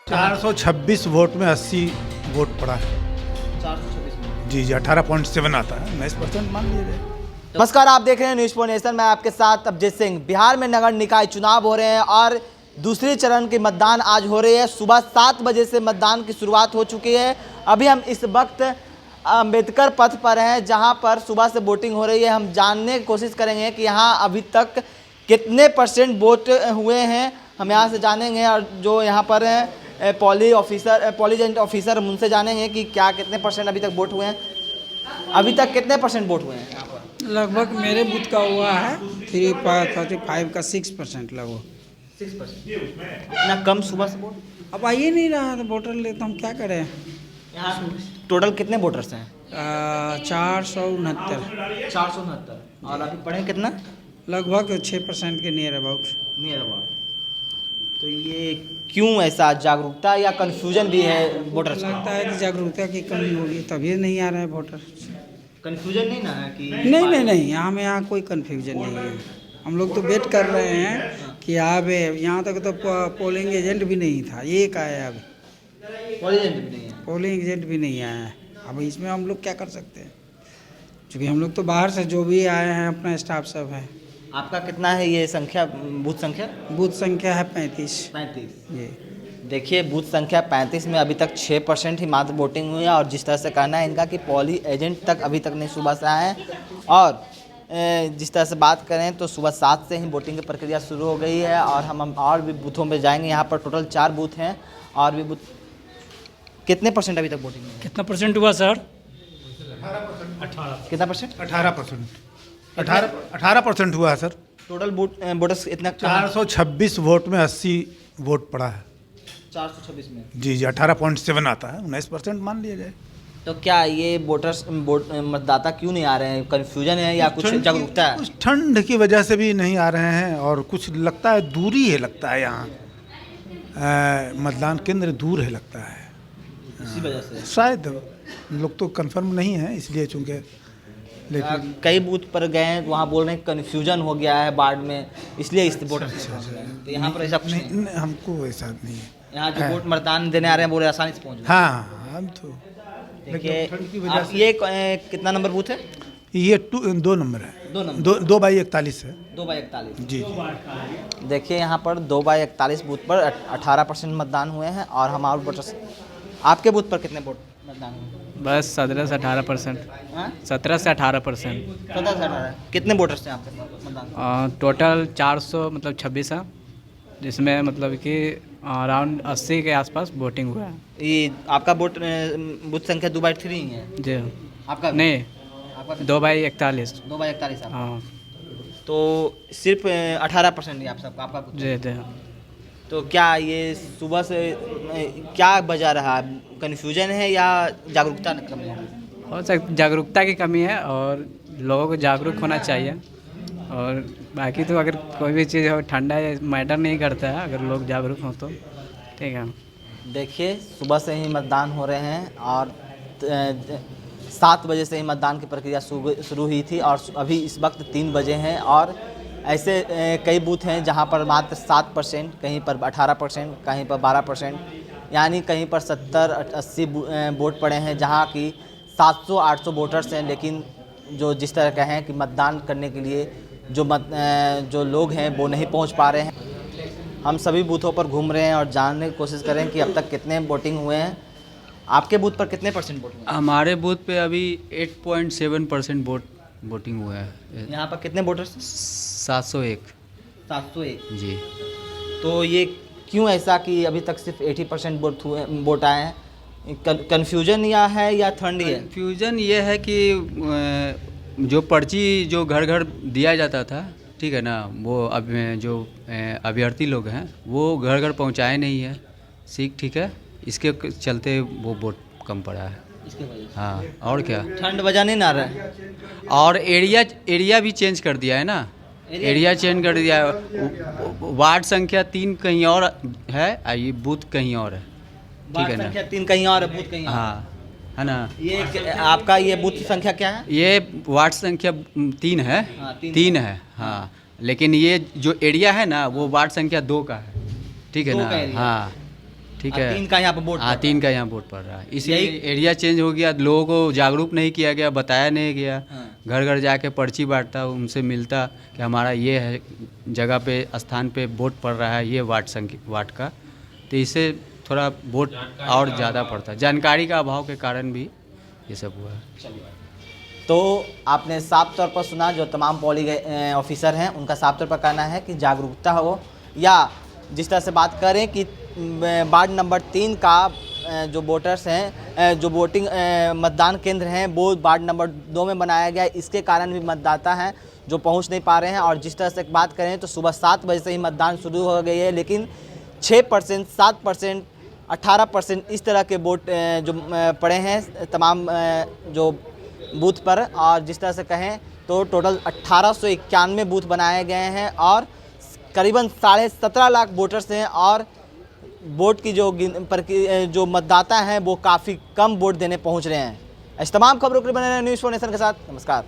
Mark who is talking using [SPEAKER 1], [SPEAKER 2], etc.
[SPEAKER 1] 426 vote में 80 vote पड़ा है।
[SPEAKER 2] 426 में।
[SPEAKER 1] जी 18.7 आता है, 19% मान लिया जाए।
[SPEAKER 2] नमस्कार, आप देख रहे हैं न्यूज़ पॉइंट नेशन। मैं आपके साथ अभिजीत सिंह। बिहार में नगर निकाय चुनाव हो रहे हैं और दूसरी चरण की मतदान आज हो रही है। सुबह 7 बजे से मतदान की शुरुआत हो चुकी है। अभी हम इस वक्त अम्बेडकर पथ पर हैं, जहां पर सुबह से वोटिंग हो रही है। हम जानने की कोशिश करेंगे कि यहाँ अभी तक कितने % वोट हुए हैं, हम यहाँ से जानेंगे। और जो यहाँ पर हैं पॉलीजेंट ऑफिसर, उनसे जानेंगे कि क्या कितने % अभी तक वोट हुए हैं। अभी तक कितने % वोट हुए हैं यहाँ पर?
[SPEAKER 3] लगभग मेरे बूथ का हुआ है 3.35 का 6% लगभग।
[SPEAKER 2] 6%। इतना कम सुबह से वोट?
[SPEAKER 3] अब आ ही नहीं रहा तो वोटर ले तो हम क्या करें।
[SPEAKER 2] यहाँ टोटल कितने वोटर्स हैं?
[SPEAKER 3] 469
[SPEAKER 2] 469। और अभी पढ़े कितना?
[SPEAKER 3] लगभग 6% के नियर अबाउट।
[SPEAKER 2] Near about. तो ये क्यों ऐसा, जागरूकता या कंफ्यूजन भी है वोटर्स का?
[SPEAKER 3] लगता है कि जागरूकता की कमी होगी तभी नहीं आ रहा है वोटर।
[SPEAKER 2] कंफ्यूजन नहीं ना है कि
[SPEAKER 3] नहीं यहाँ कोई कन्फ्यूजन नहीं है। हम लोग तो वेट कर रहे हैं कि आवे। यहाँ तक तो पोलिंग एजेंट भी नहीं था, एक आया अभी। पोलिंग एजेंट भी नहीं आया है। अब इसमें हम लोग क्या कर सकते हैं, क्योंकि हम लोग तो बाहर से जो भी आए हैं अपना स्टाफ सब है।
[SPEAKER 2] आपका कितना है ये संख्या, बूथ संख्या?
[SPEAKER 3] बूथ संख्या है 35।
[SPEAKER 2] 35।
[SPEAKER 3] जी
[SPEAKER 2] देखिए, बूथ संख्या 35 में अभी तक 6% ही मात्र वोटिंग हुई है। और जिस तरह से कहना है इनका कि पॉली एजेंट तक अभी तक नहीं सुबह से आए हैं। और जिस तरह से बात करें तो सुबह 7 से ही वोटिंग की प्रक्रिया शुरू हो गई है। और हम और भी बूथों पे जाएंगे। यहाँ पर टोटल 4 बूथ हैं और भी बूथ। कितने % अभी तक वोटिंग हुई?
[SPEAKER 4] कितना % हुआ सर?
[SPEAKER 1] 18।
[SPEAKER 2] कितना %
[SPEAKER 1] 18%। 18% हुआ है सर।
[SPEAKER 2] टोटल वोटर्स इतना?
[SPEAKER 1] 426 वोट में 80 वोट पड़ा है।
[SPEAKER 2] 426 में।
[SPEAKER 1] जी 18.7 आता है, 19% मान लिया जाए।
[SPEAKER 2] तो क्या ये मतदाता क्यों नहीं आ रहे हैं? कन्फ्यूजन है या कुछ जागरूकता है?
[SPEAKER 1] कुछ ठंड की वजह से भी नहीं आ रहे हैं और कुछ लगता है दूरी है, लगता है यहाँ मतदान केंद्र दूर है, लगता है
[SPEAKER 2] इसी वजह से
[SPEAKER 1] शायद। लोग तो कंफर्म नहीं है इसलिए, चूँकि लेकिन
[SPEAKER 2] कई बूथ पर गए हैं तो वहाँ बोल रहे हैं कन्फ्यूजन हो गया है वार्ड में, इसलिए इस वोटर तो यहाँ पर ऐसा कुछ नहीं।
[SPEAKER 1] नहीं, हमको ऐसा नहीं है।
[SPEAKER 2] यहाँ जो वोट मतदान देने आ रहे हैं बोले आसानी से पहुँच गए।
[SPEAKER 1] हाँ हम तो
[SPEAKER 2] देखिए,
[SPEAKER 1] ठंड की वजह
[SPEAKER 2] आप ये कितना नंबर बूथ है?
[SPEAKER 1] ये 2 नंबर है।
[SPEAKER 2] 2 नंबर।
[SPEAKER 1] 2/41 है।
[SPEAKER 2] 2/41।
[SPEAKER 1] जी
[SPEAKER 2] देखिए, यहाँ पर 2/41 बूथ पर 18% मतदान हुए हैं। और हमारे वोटर्स, आपके बूथ पर कितने वोट मतदान हुए?
[SPEAKER 4] बस 17 से 18%।
[SPEAKER 2] हाँ?
[SPEAKER 4] 17 से 18%।
[SPEAKER 2] 17 से 18। कितने वोटर्स हैं आपके मतदान?
[SPEAKER 4] टोटल 426 है, जिसमें मतलब कि अराउंड 80 के आसपास वोटिंग हुआ है।
[SPEAKER 2] ये आपका वोट बूथ संख्या 2/3 ही है?
[SPEAKER 4] जी
[SPEAKER 2] आपका
[SPEAKER 4] नहीं,
[SPEAKER 2] आपका
[SPEAKER 4] 2/41।
[SPEAKER 2] 2/41 आपका।
[SPEAKER 4] हाँ
[SPEAKER 2] तो सिर्फ 18% ही आप सबका, आपका कुछ।
[SPEAKER 4] जी।
[SPEAKER 2] तो क्या ये सुबह से क्या वजह रहा? कन्फ्यूजन है या जागरूकता कम है?
[SPEAKER 4] हो सकता जागरूकता की कमी है और लोगों को जागरूक होना चाहिए। और बाकी तो अगर कोई भी चीज़ हो, ठंडा मैटर नहीं करता है, अगर लोग जागरूक हों तो ठीक है।
[SPEAKER 2] देखिए, सुबह से ही मतदान हो रहे हैं और 7 बजे से ही मतदान की प्रक्रिया शुरू हुई थी। और अभी इस वक्त 3 बजे हैं। और ऐसे कई बूथ हैं जहां पर मात्र 7%, कहीं पर 18%, कहीं पर 12%, यानी कहीं पर 70-80 वोट पड़े हैं, जहां की 700-800 वोटर्स हैं। लेकिन जो जिस तरह का है कि मतदान करने के लिए जो लोग हैं वो नहीं पहुंच पा रहे हैं। हम सभी बूथों पर घूम रहे हैं और जानने की कोशिश करें कि अब तक कितने वोटिंग हुए हैं। आपके बूथ पर कितने % वोट हुए हैं?
[SPEAKER 5] हमारे बूथ पे अभी 8.7% वोटिंग हुआ है।
[SPEAKER 2] यहाँ पर कितने वोटर्स?
[SPEAKER 5] 701।
[SPEAKER 2] 701
[SPEAKER 5] जी।
[SPEAKER 2] तो ये क्यों ऐसा कि अभी तक सिर्फ 80% वोट आए हैं? कन्फ्यूजन या है या ठंड है?
[SPEAKER 5] कन्फ्यूजन ये है कि जो पर्ची जो घर घर दिया जाता था, ठीक है ना, वो अब जो अभ्यर्थी लोग हैं वो घर घर पहुंचाए नहीं है। ठीक है, इसके चलते वो वोट कम पड़ा है।
[SPEAKER 2] इसके वजह से।
[SPEAKER 5] हाँ, और क्या।
[SPEAKER 2] ठंड वजह नहीं ना रहा है?
[SPEAKER 5] और एरिया भी चेंज कर दिया है ना। एरिया चेंज कर दिया है। वार्ड संख्या 3 कहीं और है, ये बूथ कहीं और है। ठीक है ना।
[SPEAKER 2] संख्या 3 कहीं और है, बूथ कहीं और।
[SPEAKER 5] हाँ, है ना।
[SPEAKER 2] ये आपका ये बूथ संख्या क्या है?
[SPEAKER 5] ये वार्ड संख्या 3 है।
[SPEAKER 2] हाँ,
[SPEAKER 5] 3 है। हाँ, लेकिन ये जो एरिया है ना वो वार्ड संख्या 2 का है। ठीक है
[SPEAKER 2] दो
[SPEAKER 5] ना।
[SPEAKER 2] का एरिया।
[SPEAKER 5] हाँ, ठीक है।
[SPEAKER 2] 3 का यहाँ पर वोट
[SPEAKER 5] हाँ, 3 का यहाँ वोट पड़ रहा है, इसलिए एरिया चेंज हो गया, लोगों को जागरूक नहीं किया गया, बताया नहीं गया। घर घर जाके पर्ची बांटता, उनसे मिलता कि हमारा ये है जगह पे स्थान पे वोट पड़ रहा है, ये वार्ड का, तो इससे थोड़ा वोट और ज़्यादा पड़ता है। जानकारी का अभाव के कारण भी ये सब हुआ है।
[SPEAKER 2] तो आपने साफ तौर पर सुना, जो तमाम पोलिंग ऑफिसर हैं उनका साफ तौर पर कहना है कि जागरूकता हो, या जिस तरह से बात करें कि वार्ड नंबर 3 का जो वोटर्स हैं, जो वोटिंग मतदान केंद्र हैं वो वार्ड नंबर 2 में बनाया गया है, इसके कारण भी मतदाता हैं जो पहुंच नहीं पा रहे हैं। और जिस तरह से बात करें तो सुबह 7 बजे से ही मतदान शुरू हो गई है, लेकिन 6%, 7%, 18% इस तरह के वोट जो पड़े हैं तमाम जो बूथ पर। और जिस तरह से कहें तो टोटल 1891 बूथ बनाए गए हैं और करीबन 17.5 लाख वोटर्स हैं, और वोट की जो मतदाता हैं वो काफ़ी कम वोट देने पहुंच रहे हैं। इस तमाम खबरों के लिए बने रहे न्यूज़ 4 नेशन के साथ। नमस्कार।